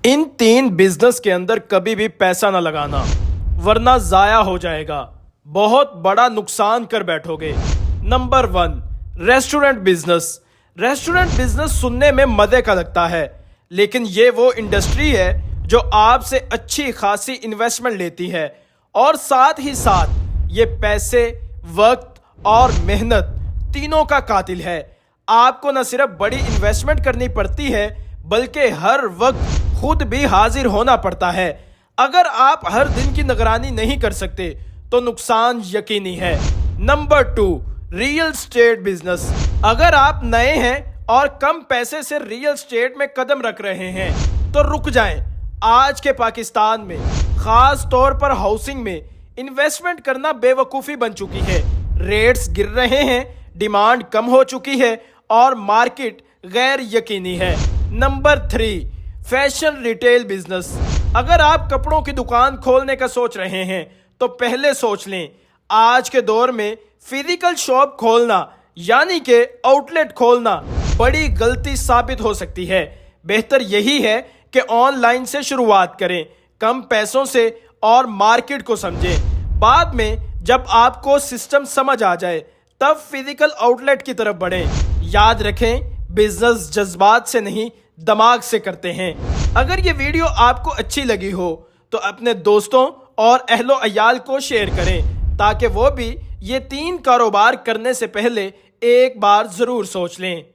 ان 3 business के अंदर कभी भी पैसा ना लगाना, वरना जाया हो जाएगा, बहुत बड़ा नुकसान कर बैठोगे। Number 1, restaurant business. Restaurant business सुनने में मजे का लगता है, लेकिन ये वो इंडस्ट्री है जो आपसे अच्छी खासी इन्वेस्टमेंट लेती है और साथ ही साथ ये पैसे, वक्त और मेहनत तीनों का कातिल है। आपको न सिर्फ बड़ी इन्वेस्टमेंट करनी पड़ती है, बल्कि हर वक्त खुद भी हाजिर होना पड़ता है। अगर आप हर दिन की निगरानी नहीं कर सकते तो नुकसान यकीनी है। Number 2, real estate business. अगर आप नए हैं और कम पैसे से रियल एस्टेट में कदम रख रहे हैं तो रुक जाएं। आज के पाकिस्तान में खास तौर पर हाउसिंग में इन्वेस्टमेंट करना बेवकूफ़ी बन चुकी है। रेट्स गिर रहे हैं, डिमांड कम हो चुकी है और मार्केट गैर यकीनी है। Number 3, fashion retail business. अगर आप कपड़ों की दुकान खोलने का सोच रहे हैं तो पहले सोच लें, आज के दौर में फिजिकल शॉप खोलना यानी कि आउटलेट खोलना बड़ी गलती साबित हो सकती है। बेहतर यही है कि ऑनलाइन से शुरुआत करें, कम पैसों से और मार्केट को समझें। बाद में जब आपको सिस्टम समझ आ जाए तब फिजिकल आउटलेट की तरफ बढ़ें। याद रखें, बिजनेस जज्बात से नहीं दिमाग से करते हैं। अगर ये वीडियो आपको अच्छी लगी हो तो अपने दोस्तों और अहलो अयाल को शेयर करें ताकि वो भी ये 3 कारोबार करने से पहले एक बार ज़रूर सोच लें।